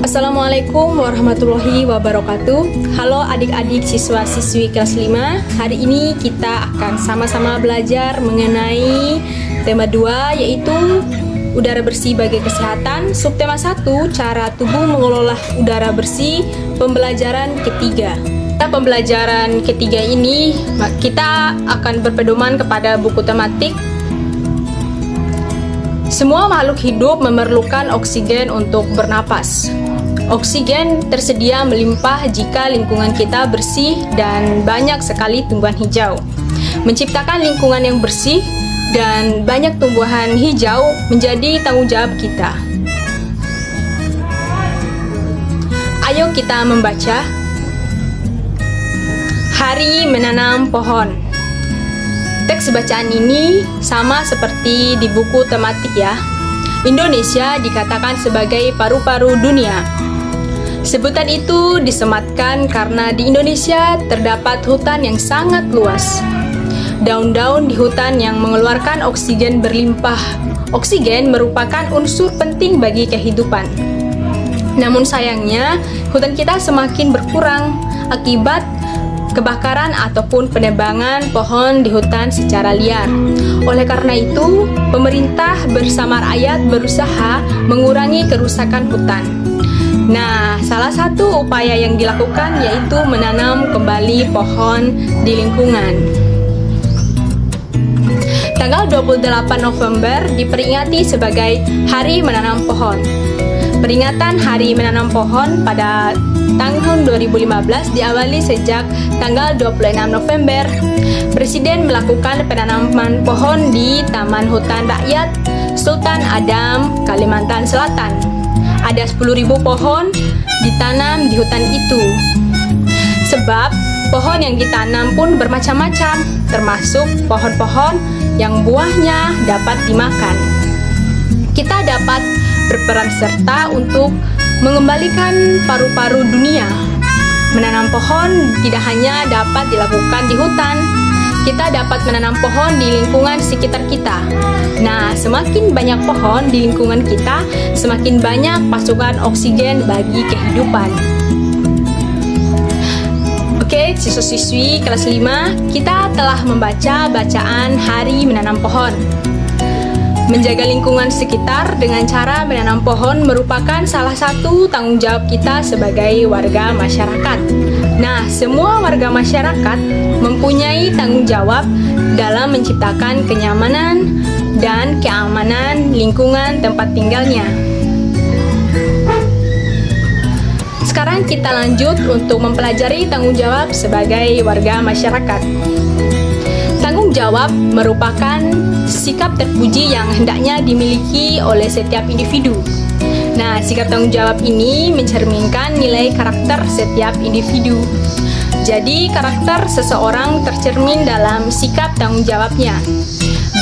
Assalamualaikum warahmatullahi wabarakatuh. Halo adik-adik siswa-siswi kelas 5. Hari ini kita akan sama-sama belajar mengenai tema 2, yaitu udara bersih bagi kesehatan. Subtema 1, cara tubuh mengelola udara bersih, pembelajaran ketiga. Pembelajaran ketiga ini kita akan berpedoman kepada buku tematik. Semua makhluk hidup memerlukan oksigen untuk bernapas. Oksigen tersedia melimpah jika lingkungan kita bersih dan banyak sekali tumbuhan hijau. Menciptakan lingkungan yang bersih dan banyak tumbuhan hijau menjadi tanggung jawab kita. Ayo kita membaca. Hari menanam pohon. Teks bacaan ini sama seperti di buku tematik ya. Indonesia dikatakan sebagai paru-paru dunia. Sebutan itu disematkan karena di Indonesia terdapat hutan yang sangat luas. Daun-daun di hutan yang mengeluarkan oksigen berlimpah. Oksigen merupakan unsur penting bagi kehidupan. Namun sayangnya, hutan kita semakin berkurang akibat kebakaran ataupun penebangan pohon di hutan secara liar. Oleh karena itu, pemerintah bersama rakyat berusaha mengurangi kerusakan hutan. Nah, salah satu upaya yang dilakukan yaitu menanam kembali pohon di lingkungan. Tanggal 28 November diperingati sebagai Hari Menanam Pohon. Peringatan Hari Menanam Pohon pada tahun 2015 diawali sejak tanggal 26 November. Presiden melakukan penanaman pohon di Taman Hutan Rakyat Sultan Adam, Kalimantan Selatan. Ada 10.000 pohon ditanam di hutan itu. Sebab pohon yang ditanam pun bermacam-macam, termasuk pohon-pohon yang buahnya dapat dimakan. Kita dapat berperan serta untuk mengembalikan paru-paru dunia. Menanam pohon tidak hanya dapat dilakukan di hutan, kita dapat menanam pohon di lingkungan sekitar kita. Nah, semakin banyak pohon di lingkungan kita, semakin banyak pasokan oksigen bagi kehidupan. Oke, siswa-siswi kelas 5, kita telah membaca bacaan Hari Menanam Pohon. Menjaga lingkungan sekitar dengan cara menanam pohon merupakan salah satu tanggung jawab kita sebagai warga masyarakat. Nah, semua warga masyarakat mempunyai tanggung jawab dalam menciptakan kenyamanan dan keamanan lingkungan tempat tinggalnya. Sekarang kita lanjut untuk mempelajari tanggung jawab sebagai warga masyarakat. Tanggung jawab merupakan sikap terpuji yang hendaknya dimiliki oleh setiap individu. Nah, sikap tanggung jawab ini mencerminkan nilai karakter setiap individu. Jadi, karakter seseorang tercermin dalam sikap tanggung jawabnya,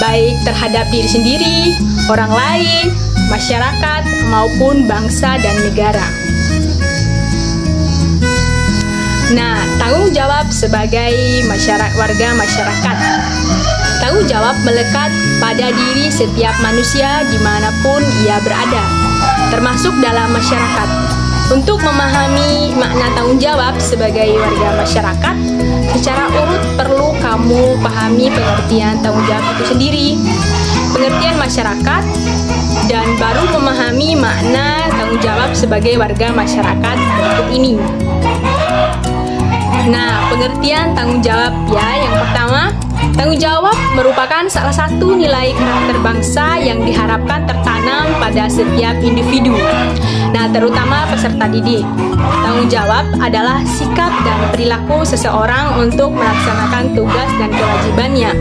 baik terhadap diri sendiri, orang lain, masyarakat, maupun bangsa dan negara. Nah, tanggung jawab sebagai warga masyarakat. Tanggung jawab melekat pada diri setiap manusia dimanapun ia berada, termasuk dalam masyarakat. Untuk memahami makna tanggung jawab sebagai warga masyarakat, secara urut perlu kamu pahami pengertian tanggung jawab itu sendiri, pengertian masyarakat, dan baru memahami makna tanggung jawab sebagai warga masyarakat berikut ini. Nah, pengertian tanggung jawab ya, yang pertama, tanggung jawab merupakan salah satu nilai karakter bangsa yang diharapkan tertanam pada setiap individu. Nah, terutama peserta didik. Tanggung jawab adalah sikap dan perilaku seseorang untuk melaksanakan tugas dan kewajibannya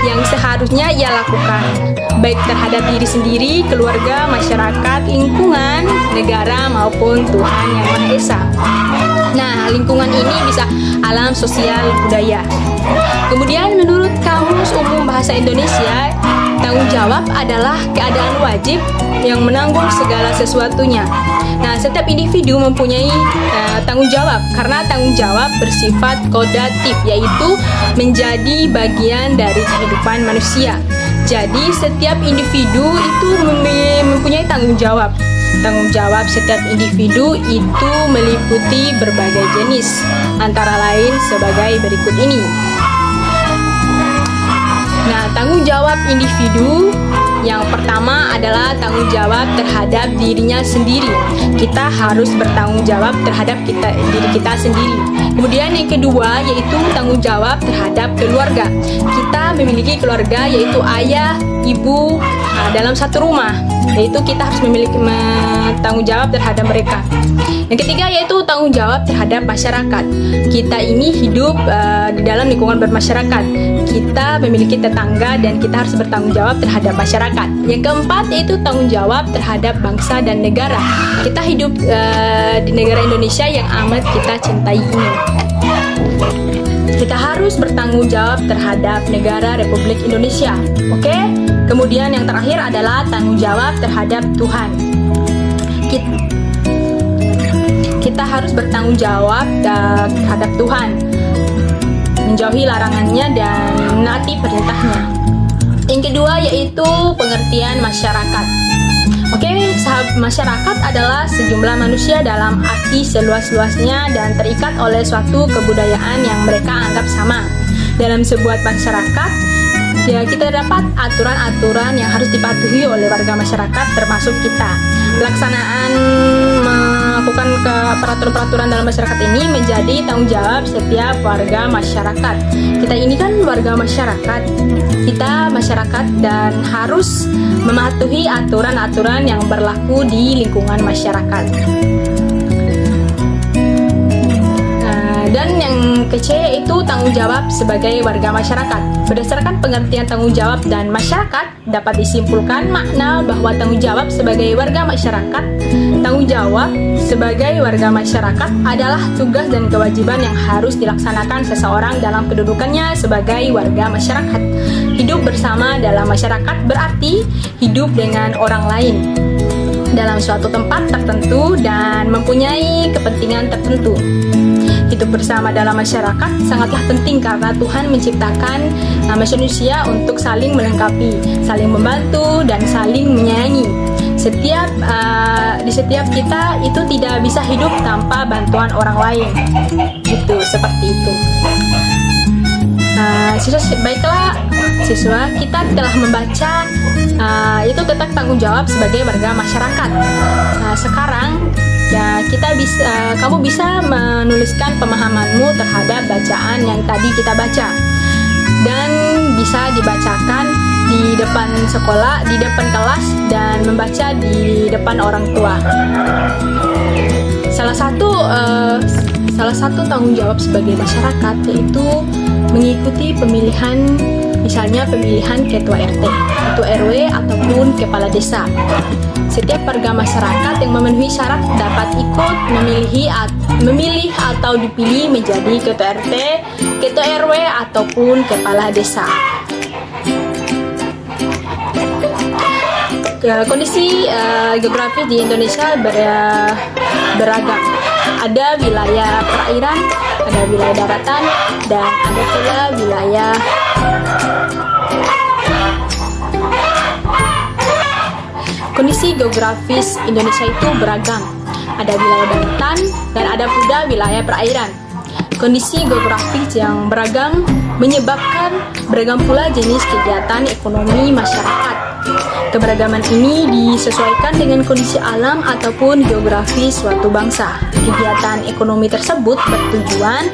yang seharusnya ia lakukan, baik terhadap diri sendiri, keluarga, masyarakat, lingkungan, negara, maupun Tuhan Yang Maha Esa. Nah, lingkungan ini bisa alam, sosial, budaya. Kemudian menurut Kamus Umum Bahasa Indonesia, tanggung jawab adalah keadaan wajib yang menanggung segala sesuatunya. Nah, setiap individu mempunyai tanggung jawab karena tanggung jawab bersifat kodatif, yaitu menjadi bagian dari kehidupan manusia. Jadi, setiap individu itu mempunyai tanggung jawab. Tanggung jawab setiap individu itu meliputi berbagai jenis, antara lain sebagai berikut ini. Nah, tanggung jawab individu yang pertama adalah tanggung jawab terhadap dirinya sendiri. Kita harus bertanggung jawab terhadap diri kita sendiri. Kemudian yang kedua yaitu tanggung jawab terhadap keluarga. Kita memiliki keluarga yaitu ayah, ibu dalam satu rumah. Yaitu kita harus memiliki tanggung jawab terhadap mereka. Yang ketiga yaitu tanggung jawab terhadap masyarakat. Kita ini hidup di dalam lingkungan bermasyarakat. Kita memiliki tetangga dan kita harus bertanggung jawab terhadap masyarakat. Yang keempat yaitu tanggung jawab terhadap bangsa dan negara. Kita hidup di negara Indonesia yang amat kita cintai ini. Kita harus bertanggung jawab terhadap negara Republik Indonesia. Oke? Kemudian yang terakhir adalah tanggung jawab terhadap Tuhan. Kita harus bertanggung jawab terhadap Tuhan, menjauhi larangannya dan menaati perintahnya. Yang kedua yaitu pengertian masyarakat. Oke, masyarakat adalah sejumlah manusia dalam arti seluas-luasnya dan terikat oleh suatu kebudayaan yang mereka anggap sama. Dalam sebuah masyarakat, ya kita dapat aturan-aturan yang harus dipatuhi oleh warga masyarakat termasuk kita. Pelaksanaan melakukan peraturan-peraturan dalam masyarakat ini menjadi tanggung jawab setiap warga masyarakat. Kita ini kan warga masyarakat, kita masyarakat dan harus mematuhi aturan-aturan yang berlaku di lingkungan masyarakat. Dan yang ke-C yaitu tanggung jawab sebagai warga masyarakat. Berdasarkan pengertian tanggung jawab dan masyarakat, dapat disimpulkan makna bahwa tanggung jawab sebagai warga masyarakat. Tanggung jawab sebagai warga masyarakat adalah tugas dan kewajiban yang harus dilaksanakan seseorang dalam kedudukannya sebagai warga masyarakat. Hidup bersama dalam masyarakat berarti hidup dengan orang lain dalam suatu tempat tertentu dan mempunyai kepentingan tertentu. Hidup bersama dalam masyarakat sangatlah penting karena Tuhan menciptakan manusia untuk saling melengkapi, saling membantu, dan saling menyayangi. Di setiap kita itu tidak bisa hidup tanpa bantuan orang lain. Gitu, seperti itu. Baiklah siswa, kita telah membaca itu tentang tanggung jawab sebagai warga masyarakat. Sekarang ya kamu bisa menuliskan pemahamanmu terhadap bacaan yang tadi kita baca dan bisa dibacakan di depan sekolah, di depan kelas, dan membaca di depan orang tua. Salah satu tanggung jawab sebagai masyarakat yaitu mengikuti pemilihan, misalnya pemilihan ketua RT, ketua RW, ataupun kepala desa. Setiap warga masyarakat yang memenuhi syarat dapat ikut memilih atau dipilih menjadi ketua RT, ketua RW, ataupun kepala desa. Kondisi geografis di Indonesia beragam. Ada wilayah perairan, ada wilayah daratan, dan ada pula wilayah kondisi geografis Indonesia itu beragam. Ada wilayah daratan dan ada pula wilayah perairan. Kondisi geografis yang beragam menyebabkan beragam pula jenis kegiatan ekonomi masyarakat. Keberagaman ini disesuaikan dengan kondisi alam ataupun geografis suatu bangsa. Kegiatan ekonomi tersebut bertujuan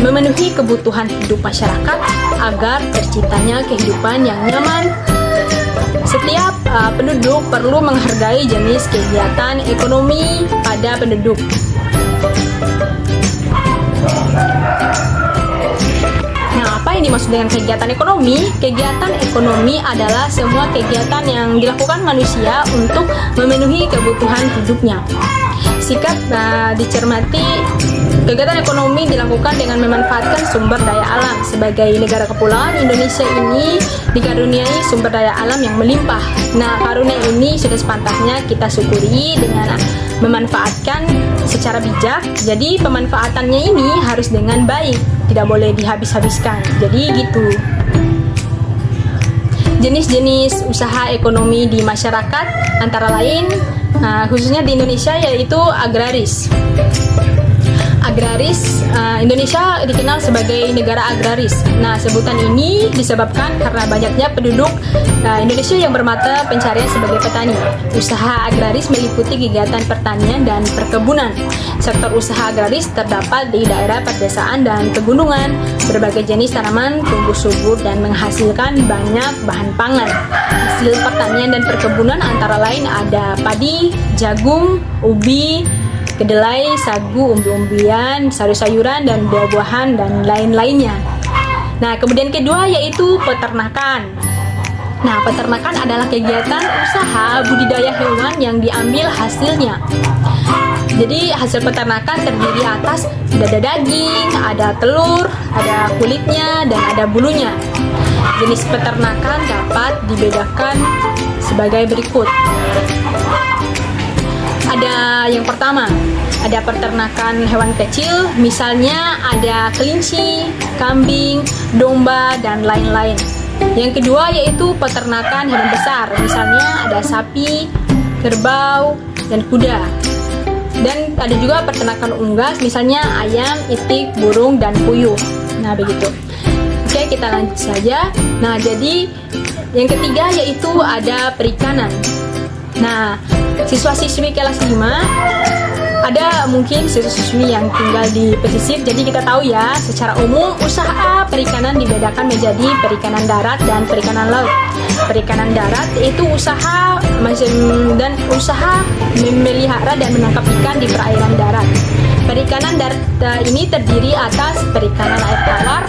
memenuhi kebutuhan hidup masyarakat agar terciptanya kehidupan yang nyaman. Setiap penduduk perlu menghargai jenis kegiatan ekonomi pada penduduk. Nah, apa yang dimaksud dengan kegiatan ekonomi? Kegiatan ekonomi adalah semua kegiatan yang dilakukan manusia untuk memenuhi kebutuhan hidupnya. Sikap dicermati, kegiatan ekonomi dilakukan dengan memanfaatkan sumber daya alam. Sebagai negara kepulauan, Indonesia ini dikaruniai sumber daya alam yang melimpah. Nah, karunia ini sudah sepantasnya kita syukuri dengan memanfaatkan secara bijak. Jadi pemanfaatannya ini harus dengan baik, tidak boleh dihabis-habiskan. Jadi gitu. Jenis-jenis usaha ekonomi di masyarakat antara lain khususnya di Indonesia, yaitu agraris. Indonesia dikenal sebagai negara agraris. Nah, sebutan ini disebabkan karena banyaknya penduduk Indonesia yang bermata pencarian sebagai petani. Usaha agraris meliputi kegiatan pertanian dan perkebunan. Sektor usaha agraris terdapat di daerah pedesaan dan pegunungan. Berbagai jenis tanaman tumbuh subur dan menghasilkan banyak bahan pangan. Hasil pertanian dan perkebunan antara lain ada padi, jagung, ubi, kedelai, sagu, umbi-umbian, sayur-sayuran, dan buah-buahan, dan lain-lainnya. Nah, kemudian kedua yaitu peternakan. Nah, peternakan adalah kegiatan usaha budidaya hewan yang diambil hasilnya. Jadi hasil peternakan terdiri atas ada daging, ada telur, ada kulitnya, dan ada bulunya. Jenis peternakan dapat dibedakan sebagai berikut. Ada yang pertama, ada peternakan hewan kecil, misalnya ada kelinci, kambing, domba, dan lain-lain. Yang kedua yaitu peternakan hewan besar, misalnya ada sapi, kerbau, dan kuda. Dan ada juga peternakan unggas, misalnya ayam, itik, burung, dan puyuh. Nah, begitu. Oke, kita lanjut saja. Nah, jadi yang ketiga yaitu ada perikanan. Nah, siswa-siswi kelas 5, ada mungkin siswa-siswi yang tinggal di pesisir. Jadi kita tahu ya, secara umum usaha perikanan dibedakan menjadi perikanan darat dan perikanan laut. Perikanan darat itu usaha memelihara dan menangkap ikan di perairan darat. Perikanan darat ini terdiri atas perikanan air tawar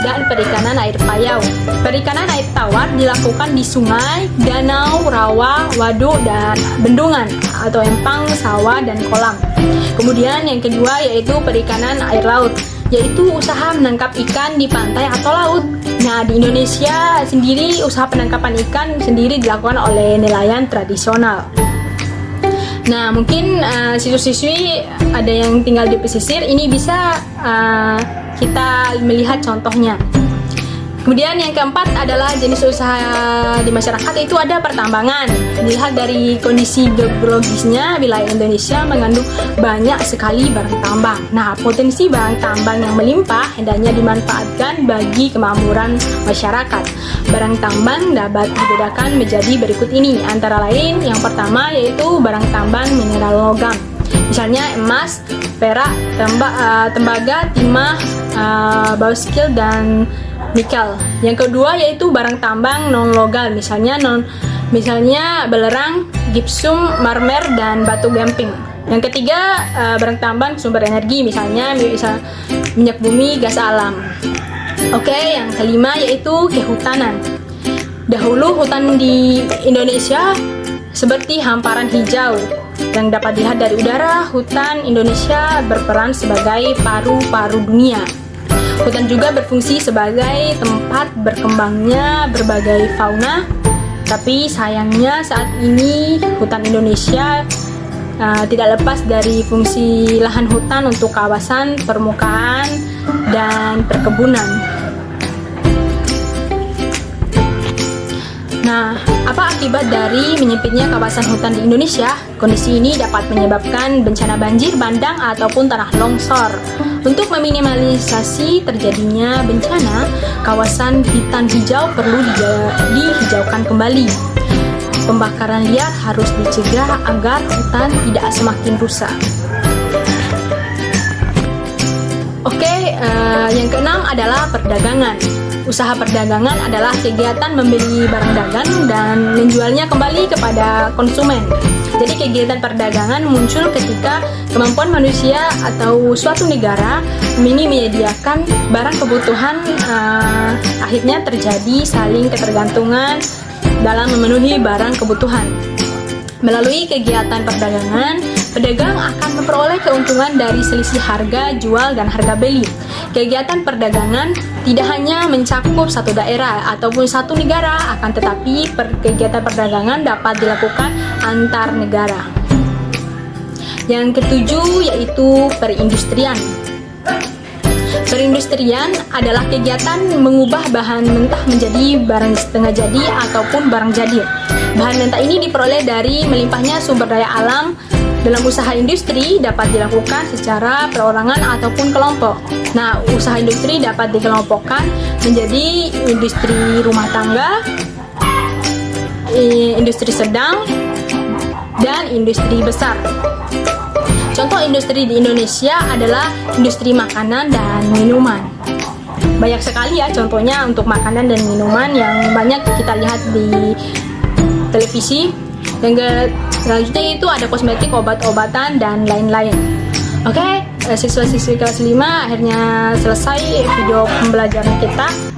dan perikanan air payau. Perikanan air tawar dilakukan di sungai, danau, rawa, waduk, dan bendungan atau empang, sawah, dan kolam. Kemudian yang kedua yaitu perikanan air laut, yaitu usaha menangkap ikan di pantai atau laut. Nah, di Indonesia sendiri usaha penangkapan ikan sendiri dilakukan oleh nelayan tradisional. Nah, mungkin siswa-siswi ada yang tinggal di pesisir, ini bisa kita melihat contohnya. Kemudian yang keempat adalah jenis usaha di masyarakat, itu ada pertambangan. Dilihat dari kondisi geologisnya, wilayah Indonesia mengandung banyak sekali barang tambang. Nah, potensi barang tambang yang melimpah hendaknya dimanfaatkan bagi kemakmuran masyarakat. Barang tambang dapat dibedakan menjadi berikut ini. Antara lain, yang pertama yaitu barang tambang mineral logam. Misalnya emas, perak, tembaga, timah, bauxit, dan nikel. Yang kedua yaitu barang tambang non logam, misalnya belerang, gipsum, marmer, dan batu gamping. Yang ketiga barang tambang sumber energi, misalnya minyak bumi, gas alam. Oke, yang kelima yaitu kehutanan. Dahulu hutan di Indonesia seperti hamparan hijau yang dapat dilihat dari udara. Hutan Indonesia berperan sebagai paru-paru dunia. Hutan juga berfungsi sebagai tempat berkembangnya berbagai fauna. Tapi sayangnya saat ini hutan Indonesia tidak lepas dari fungsi lahan hutan untuk kawasan permukaan dan perkebunan. Nah, apa akibat dari menyempitnya kawasan hutan di Indonesia? Kondisi ini dapat menyebabkan bencana banjir bandang ataupun tanah longsor. Untuk meminimalisasi terjadinya bencana, kawasan hutan hijau perlu dihijaukan kembali. Pembakaran liar harus dicegah agar hutan tidak semakin rusak. Oke, yang keenam adalah perdagangan. Usaha perdagangan adalah kegiatan membeli barang dagang dan menjualnya kembali kepada konsumen. Jadi kegiatan perdagangan muncul ketika kemampuan manusia atau suatu negara ini menyediakan barang kebutuhan, akhirnya terjadi saling ketergantungan dalam memenuhi barang kebutuhan. Melalui kegiatan perdagangan, pedagang akan memperoleh keuntungan dari selisih harga jual dan harga beli. Kegiatan perdagangan tidak hanya mencakup satu daerah ataupun satu negara, akan tetapi kegiatan perdagangan dapat dilakukan antar negara. Yang ketujuh yaitu perindustrian. Perindustrian adalah kegiatan mengubah bahan mentah menjadi barang setengah jadi ataupun barang jadi. Bahan mentah ini diperoleh dari melimpahnya sumber daya alam. Dalam usaha industri dapat dilakukan secara perorangan ataupun kelompok. Nah, usaha industri dapat dikelompokkan menjadi industri rumah tangga, industri sedang, dan industri besar. Contoh industri di Indonesia adalah industri makanan dan minuman. Banyak sekali ya contohnya untuk makanan dan minuman yang banyak kita lihat di televisi. Yang selanjutnya itu ada kosmetik, obat-obatan, dan lain-lain. Oke, siswa-siswi kelas 5 akhirnya selesai video pembelajaran kita.